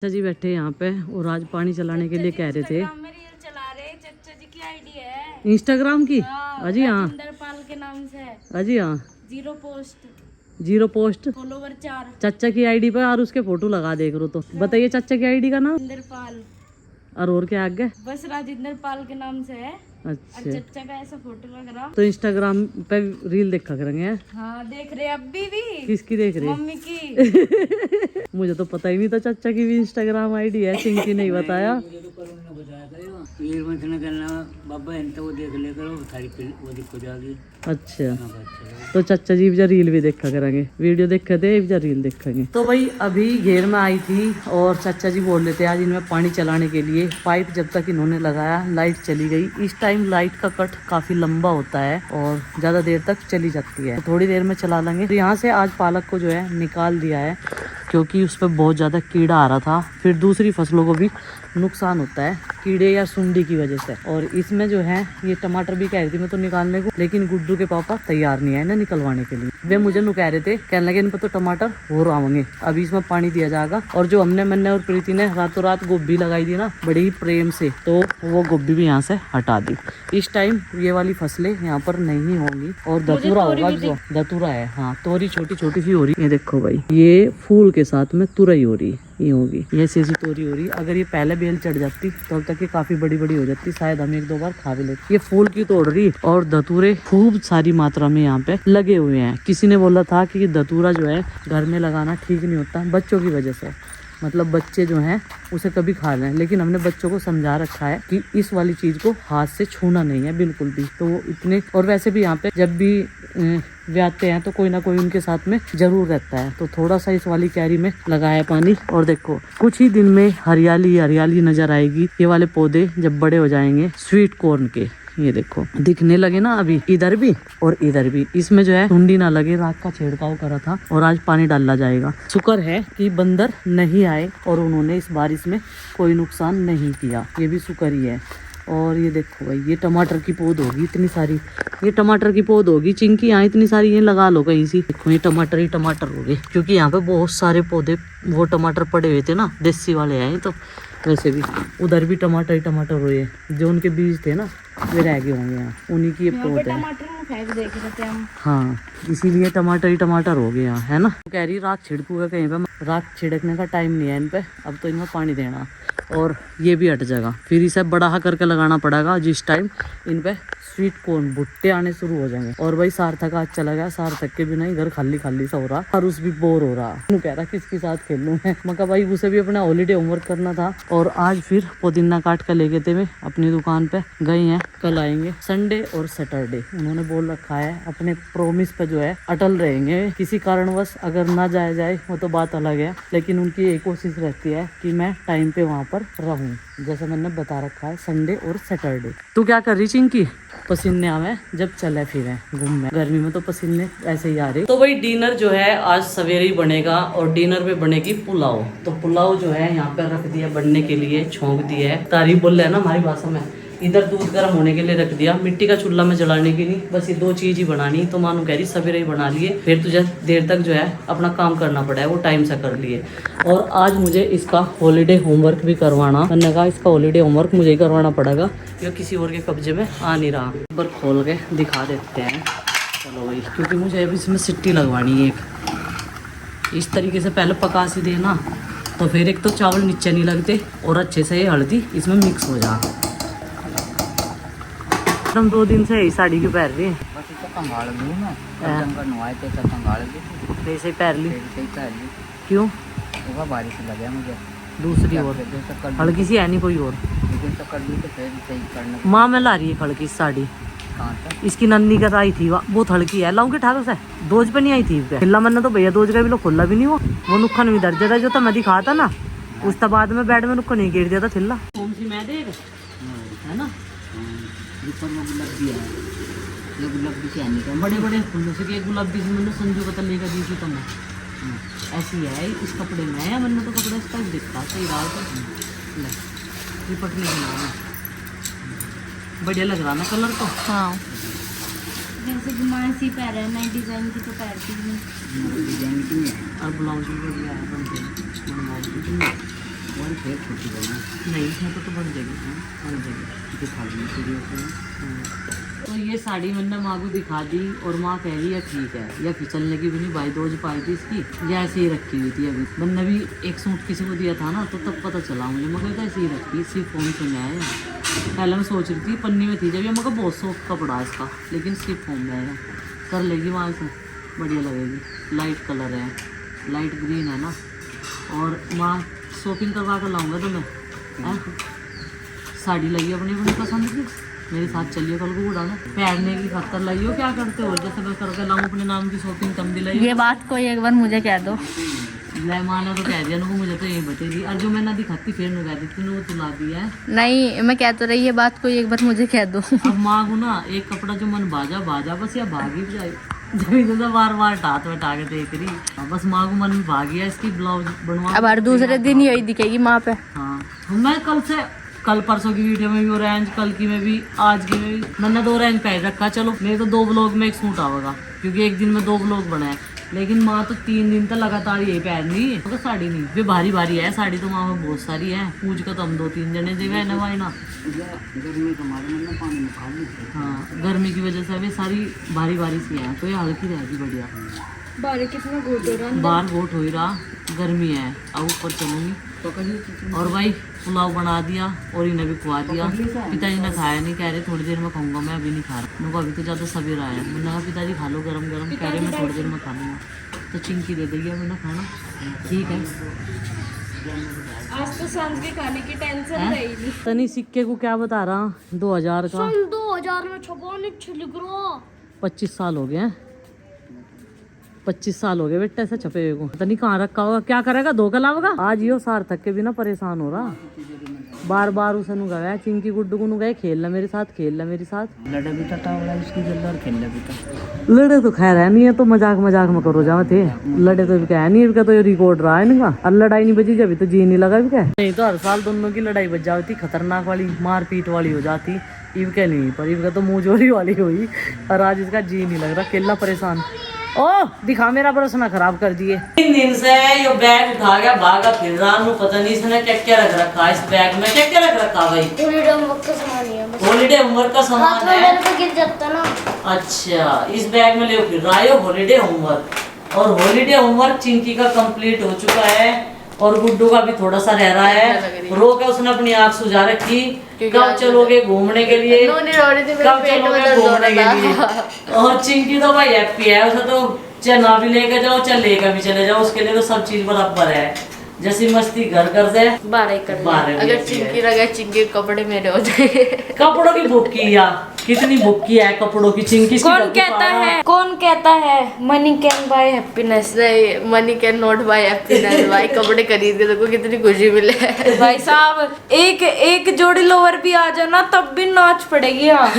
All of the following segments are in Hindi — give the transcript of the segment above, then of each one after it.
चाचा जी बैठे यहाँ पे और आज पानी चलाने के लिए कह रहे थे। चला रहे चाचा जी की आईडी है इंस्टाग्राम की। अजी हाँ, पाल के नाम से है। अजी हाँ, 0 पोस्ट फॉलोवर 4 चाचा की आईडी पे और उसके फोटो लगा देख रो। तो बताइए चाचा की आईडी का नाम। राजेंद्र पाल। और क्या आगे? बस राजेंद्र पाल के नाम से है। अच्छा, चाचा का ऐसा फोटो लग रहा। तो इंस्टाग्राम पे रील देखा करेंगे। हाँ देख रहे अभी भी। किसकी देख रहे? मम्मी की। मुझे तो पता ही नहीं था चाचा की भी इंस्टाग्राम आईडी है। चिंकी नहीं बताया। वो देख ले करो सारी वो दिक्कत आ गई। अच्छा, तो चाचा जी भी रील भी देखा करेंगे। वीडियो देखे थे भी रील देखेंगे। तो भाई अभी घेर में आई थी और चाचा जी बोल रहे थे आज इनमें पानी चलाने के लिए पाइप जब तक इन्होंने लगाया लाइट चली गई। इस टाइम लाइट का कट काफी लंबा होता है और ज्यादा देर तक चली जाती है, तो थोड़ी देर में चला लेंगे। तो यहाँ से आज पालक को जो है निकाल दिया है क्योंकि उस पर बहुत ज्यादा कीड़ा आ रहा था। फिर दूसरी फसलों को भी नुकसान होता है कीड़े या सुंडी की वजह से। और इसमें जो है ये टमाटर भी कह रही थी मैं तो निकालने को, लेकिन गुड्डू के पापा तैयार नहीं है ना निकलवाने के लिए। वे मुझे नु कह रहे थे, कहने लगे इन पर तो टमाटर हो रहे। अभी इसमें पानी दिया जाएगा। और जो हमने मैंने और प्रीति ने रातों रात गोभी लगाई थी ना बड़ी ही प्रेम से, तो वो गोभी भी यहाँ से हटा दी। इस टाइम ये वाली फसलें यहाँ पर नहीं होंगी और धतूरा होगा। जो धतूरा है, हाँ, तोरी छोटी छोटी सी हो रही। ये देखो भाई, ये फूल के साथ में तुरई हो रही, ये होगी, ये ऐसी तोरी हो रही। अगर ये पहले बेल चढ़ जाती तो अब तक ये काफी बड़ी बड़ी हो जाती, शायद हम 1-2 बार खा भी लेते। ये फूल की तोड़ रही और धतूरे खूब सारी मात्रा में यहाँ पे लगे हुए हैं। किसी ने बोला था कि धतूरा जो है घर में लगाना ठीक नहीं होता बच्चों की वजह से, मतलब बच्चे जो हैं उसे कभी खा लें। लेकिन हमने बच्चों को समझा रखा है कि इस वाली चीज को हाथ से छूना नहीं है बिल्कुल भी। तो वो इतने, और वैसे भी यहाँ पे जब भी व्याते हैं तो कोई ना कोई उनके साथ में जरूर रहता है। तो थोड़ा सा इस वाली क्यारी में लगाया पानी और देखो कुछ ही दिन में हरियाली हरियाली नजर आएगी। ये वाले पौधे जब बड़े हो जाएंगे स्वीट कॉर्न के, ये देखो दिखने लगे ना अभी इधर भी और इधर भी। इसमें जो है सुंडी ना लगे, रात का छिड़काव करा था और आज पानी डाला जाएगा। शुक्र है कि बंदर नहीं आए और उन्होंने इस बारिश में कोई नुकसान नहीं किया, ये भी शुक्र ही है। और ये देखो भाई, ये टमाटर की पौध होगी इतनी सारी, ये टमाटर की पौध होगी। चिंकी यहाँ इतनी सारी ये लगा लो कहीं सी। देखो ये टमाटर ही टमाटर हो गए, क्योंकि यहाँ पे बहुत सारे पौधे वो टमाटर पड़े हुए थे ना, देसी वाले हैं। तो वैसे भी उधर भी टमाटर ही टमाटर हुए, जो उनके बीज थे ना वे रह गए होंगे यहाँ, उन्हीं की ये पौध है। हाँ, इसीलिए टमाटर ही टमाटर हो गए यहाँ, है ना। कह रही राख छिड़कूगा कहीं पे, राख छिड़कने का टाइम नहीं है इन पे, अब तो इनमें पानी देना और ये भी हट जाएगा। फिर इसे बड़ा करके लगाना पड़ेगा जिस टाइम इन पे स्वीट कॉर्न भुट्टे आने शुरू हो जाएंगे। और भाई सार्थक आज चला गया, सार्थक के बिना ही घर खाली खाली सा हो रहा और उस भी बोर हो रहा। तू कह रहा किसके साथ खेलूं मैं, मगर भाई उसे भी अपना हॉलीडे होमवर्क करना था। और आज फिर पुदीना काट कर लेके थे वे अपनी दुकान पे गए हैं, कल आएंगे। संडे और सैटरडे उन्होंने बोल रखा है, अपने प्रोमिस पे जो है अटल रहेंगे। किसी कारणवश अगर ना जाया जाए वो तो बात अलग है, लेकिन उनकी एक कोशिश रहती है कि मैं टाइम पे वहाँ पर रहूं, जैसे मैंने बता रखा है संडे और सैटरडे। तू क्या कर रही चिंकी? पसीने आवे जब चले फिरे घूमने, गर्मी में तो पसीने ऐसे ही आ रहे। तो भाई डिनर जो है आज सवेरे ही बनेगा और डिनर में बनेगी पुलाव। तो पुलाव जो है यहाँ पे रख दिया बनने के लिए, छोंक दिया है, तारीफ बोल रहे हैं ना हमारी भाषा में। इधर दूध गर्म होने के लिए रख दिया, मिट्टी का चूल्हा में जलाने की नहीं, बस ये 2 चीज ही बनानी। तो मानू कह रही सवेरे ही बना लिए, फिर तुझे देर तक जो है अपना काम करना पड़ा है, वो टाइम से कर लिए। और आज मुझे इसका हॉलीडे होमवर्क भी करवाना, मैंने कहा इसका हॉलीडे होमवर्क मुझे ही करवाना पड़ेगा, ये किसी और के कब्जे में आ नहीं रहा। एक बार खोल के दिखा देते हैं, चलो भाई, क्योंकि मुझे अभी इसमें सिट्टी लगवानी है एक। इस तरीके से पहले पका सी देना, तो फिर एक तो चावल नीचे नहीं लगते और अच्छे से ये हल्दी इसमें मिक्स हो जा। हम 2 दिन से यही साड़ी क्यों पहन रही है? ऐसे पैर ली क्यों? बारिश लगे मुझे दूसरी और हल्की सी है नहीं कोई और माँ में ला रही है हल्की साड़ी। इसकी नन्नी कर आई थी, बहुत हल्की है, लाऊं के ठारों से दोज पे नहीं आई थी खिला। मैंने तो भैया दोज का भी लोग खोला भी नहीं, वो नुक्खन भी दर्ज जो था मैं दिखा था ना, उसके बाद में बेड में नुक्खन नहीं गिर दिया था थिल्ला। कौन सी मैं देख है ना, बड़े बड़े फूलों से गुलाबी से मैंने संजू को लेकर दी थी। तो मैं ऐसी है इस कपड़े में है, मैंने तो कपड़ा इसका दिखता सही रहा। तो रिपट नहीं बना, बढ़िया लग रहा ना कलर तो। हाँ, जैसे गुमासी पैर है, नई डिजाइन की तो पैरती नहीं, डिजाइन की है। और ब्लाउज भी बढ़िया है, फिर छोटी बना नहीं इसमें तो बन जाएगी, हाँ, बन जाएगी। दिखा दी सीधी होती है। तो ये साड़ी मैंने माँ को दिखा दी और माँ कह रही है ठीक है, या फिसलने की भी नहीं, भाई दोज पाई थी इसकी, या ऐसे ही रखी हुई थी। अभी मैंने भी एक सूट किसी को दिया था ना, तो तब पता चला मुझे, मगर तो ऐसे ही रखी, सिर्फ फोन से में आया। पहले मैं सोच रही थी पन्नी में थी जब, ये मगर बहुत सॉफ्ट कपड़ा है इसका, लेकिन सिर्फ फोन में आएगा। कर लेगी वहाँ से, बढ़िया लगेगी। लाइट कलर है, लाइट ग्रीन है ना। और माँ शॉपिंग करवा कर लाऊंगा तो मैं साड़ी लगी अपनी अपनी पसंद की, मेरे साथ चलिए कल को उड़ाना। पहनने की खतर लाई हो, क्या करते हो? जैसे मैं करके लाऊं अपने नाम की शॉपिंग, कम भी लाई। ये बात कोई एक बार मुझे कह दो। ले माना तो कह दिया ना, मुझे तो यही बतेगी। और जो मैं ना दिखाती फिर नु कह देती वो तुला दिया है। नहीं मैं कह तो रही, ये बात कोई एक बार मुझे कह दो। अब मांगू ना एक कपड़ा जो मन बाजा बाजा बस, या भागी भी जाए जब तो बार बार टाट बटा के देख रही, बस मांगू मन में भाग गया इसकी ब्लाउज बनवा। अब हर दूसरे दिन ही वही दिखेगी माँ पे। हाँ मैं कल परसों की वीडियो में भी और रेंज, कल की में भी, आज की में भी मैंने 2 रेंज पहन रखा। चलो मेरे तो 2 ब्लॉग में एक सूट आवेगा, क्योंकि एक दिन में 2 ब्लॉग बनाए। लेकिन माँ तो 3 दिन तक लगातार यही पहन रही है, तो साड़ी नहीं भी भारी भारी है साड़ी तो माँ में बहुत सारी है। पूछ का तो हम 2-3 जने से गए ना भाई ना, गर्मी के मारे मैंने पानी में खा ली। हाँ गर्मी की वजह से अभी सारी भारी भारी सी है, तो ये हल्की रहेगी बढ़िया। बाहर कितना गोट हो रहा, बाहर गोट हो ही रहा, गर्मी है। अब ऊपर चलूंगी और भाई पुलाव बना दिया और इन्हें भी खुआ दिया। पिताजी ने खाया नहीं, कह रहे थोड़ी देर में खाऊंगा, मैं अभी नहीं खा रहा। मेरे को अभी तो ज़्यादा सवेरा आया, मैंने कहा पिताजी खा लो गरम गरम, कह रहे मैं थोड़ी देर में खा लूँगा। तो चिंकी दे देगी मैंने खाना, ठीक है। आज तो सांझ के खाने की टेंशन रही नहीं। तनी सिक्के को क्या बता रहा, 2000 का 2000 में छपा नहीं लिख रहा। 25 साल हो गए हैं, 25 साल हो गए बेटा ऐसा छपे हुए को। पता नहीं कहाँ रखा होगा, क्या करेगा, धोखा लावेगा। आज यो सार्थक के बिना परेशान हो रहा, बार बार उसे नु गया चिंकी गुड्डू को नु गए खेल ला मेरे साथ, खेल ला मेरे साथ। लड़ा भी था वाला उसकी जल्द और खेल भी था। लड़े तो खैर है नहीं है, तो मजाक मजाक में करो जाओ थे। लड़े तो क्या है नहीं, इनका तो ये रिकॉर्ड रहा है इनका। और लड़ाई नहीं बजी जब तो जी नहीं लगा भी क्या, नहीं तो हर साल दोनों की लड़ाई बज जाती, खतरनाक वाली मारपीट वाली हो जाती। इव के नहीं, पर इव का तो मुंह जोरी वाली हुई। और आज इसका जी नहीं लग रहा, केला परेशान। ओ दिखा मेरा बरसना खराब कर दिए। 3 दिन से ये बैग उठा गया, भागा फिर रहा हूं, पता नहीं इसने क्या क्या रख रखा है इस बैग में। क्या क्या रख रखा भाई? हॉलीडे होमवर्क का सामान ही है बस। हॉलीडे होमवर्क का सामान है। मेरे पे गिर जाता ना। अच्छा इस बैग में ले फिर रहा है हॉलीडे होमवर्क। और हॉलीडे होमवर्क चिंकी का कंप्लीट हो चुका है और गुड्डू का भी थोड़ा सा रह रहा है। रो के उसने अपनी आँख सुझा रखी, कब चलोगे घूमने के लिए, कब चलोगे घूमने के लिए। और चिंकी तो भाई हैप्पी है, उसे तो चाहे ना भी लेके जाओ चाहे लेकर भी चले जाओ, उसके लिए तो सब चीज बराबर है। जैसी मस्ती घर कर दे 12 कर ले। अगर चिंकी लगे, चिंकी के कपड़े मेरे हो जाए। कपड़ों की भुक्की या कितनी भुक्की है कपड़ों की चिंकी। कौन कहता है money can buy happiness, money can not buy happiness. भाई कपड़े खरीद के देखो कितनी खुशी मिले। भाई साहब एक जोड़ी लोअर भी आ जा ना तब भी नाच पड़ेगी। हाँ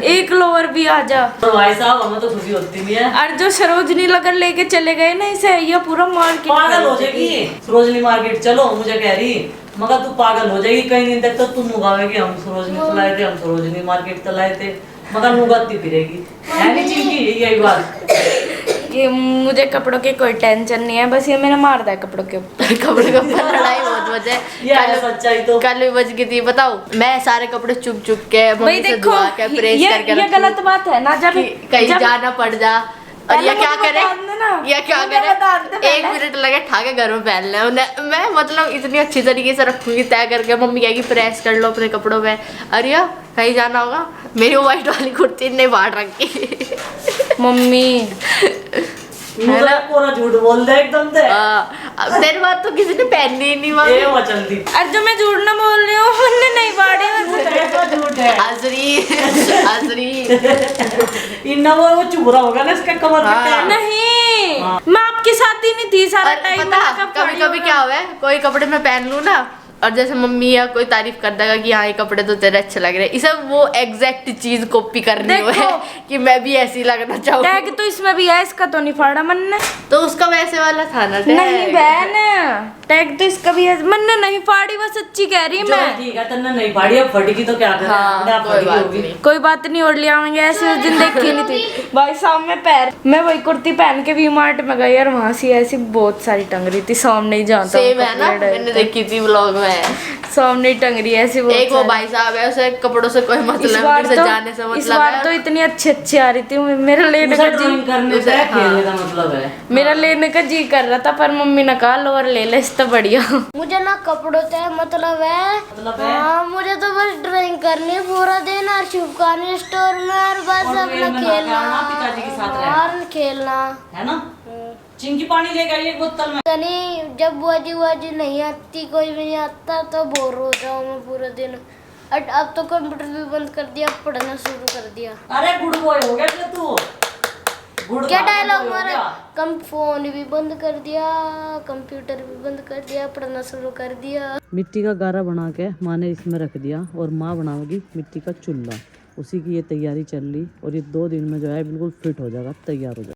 एक लोअर भी आ जा तो भाई साहब हमें तो खुशी होती नहीं है। और जो सरोजनी नगर लेके चले गए ना, इसे ये पूरा मार्केट पागल हो जाएगी। सरोजनी मार्केट चलो, मुझे कह रही मगर तू पागल हो जाएगी। कई दिन तक तो तुम मुगावेगी हम सरोजनी चलाए थे, हम सरोजनी मार्केट चलाए थे, मगर मुगाती फिरेगी है नहीं चिंकी, यही बात। ये मुझे कपड़ों की कोई टेंशन नहीं है, बस ये मेरा मारता है कपड़ों के ऊपर। कपड़ों के ऊपर लड़ाई बहुत वजह ये सच्चाई तो कल भी बज गई थी। बताओ मैं सारे कपड़े चुप चुप के मम्मी से दुआ के प्रेस करके ये गलत बात है ना, जब कहीं जाना पड़ जा। और ये क्या करे, ये क्या करे, 1 मिनट लगे ठाके घर में पहन ले। मैं मतलब इतनी अच्छी तरीके से रखूंगी तय करके। मम्मी कहेगी प्रेस कर लो अपने कपड़ों पे। अरे कहीं जाना होगा, मेरी व्हाइट वाली कुर्ती नहीं बांट रखी मम्मी है ना। पूरा झूठ बोल दे एकदम से। तेरी बात तो किसी ने पहनी ही नहीं मम्मी। अरे जो मैं झूठ ना बोल रही हूँ, मैंने नहीं बाड़ी। झूठ है आजरी इन्ना वो चुभरा होगा ना इसका कमर पे। नहीं मैं आपके साथ ही नहीं थी सारा टाइम। कभी कभी क्या हुआ है, कोई कपड़े मैं पहन लूँ ना, और जैसे मम्मी या कोई तारीफ कर देगा कि हाँ ये कपड़े तो तेरे अच्छे लग रहे हैं, इसे वो एग्जैक्ट चीज कॉपी करनी है कि मैं भी ऐसी लगना चाहूँ। टैग तो इसमें भी है, इसका तो नहीं फाड़ा मन ने, तो उसका वैसे वाला था ना टैग। नहीं बहन टैग तो इसका भी है, मन ने नहीं फाड़ी, बस सच्ची कह रही मैं। ठीक है तन्ने नहीं फाड़ी, अब फटेगी तो क्या करें। हाँ, कोई बात नहीं और ले आएंगे। ऐसे उस दिन देखी नहीं थी भाई सामने पैर, मैं वही कुर्ती पहन के वी मार्ट में गई और वहाँ से ऐसी बहुत सारी टंग रही थी सामने ही। जानता सेम है ना, मैंने देखी थी व्लॉग में। सामने टंग रही है ऐसी। एक वो भाई साहब है, उसे कपड़ों से कोई मतलब नहीं, उसे जाने से मतलब है। इस बार तो इतनी अच्छी आ रही थी, मेरा लेने का जी करने से खेलने का मतलब है। मेरा लेने का जी कर रहा था, पर मम्मी ने कहा लोअर ले ले, इससे बढ़िया। मुझे ना कपड़ों से मतलब है हाँ, मुझे तो बस ड्राइंग करनी पूरा दिन और चिपकानी स्टोर में, और बस अपना खेलना, पिताजी के साथ और खेलना है ना। चिंकी पानी लेकर आइए बोतल में। नहीं, जब बुआजी नहीं आती, कोई भी नहीं आता, तो बोर हो जाऊँ मैं पूरे दिन। अब तो कंप्यूटर भी बंद कर दिया, पढ़ना शुरू कर दिया। अरे गुड बॉय हो गया तू। क्या डायलॉग मारा? कम फोन भी बंद कर दिया, कंप्यूटर भी बंद कर दिया, पढ़ना शुरू कर दिया। मिट्टी का गारा बना के माँ ने इसमें रख दिया, और माँ बनाएगी मिट्टी का चूल्हा। उसी की ये तैयारी चल रही, और ये 2 दिन में जो है बिल्कुल फिट हो जाएगा, तैयार हो जाएगा।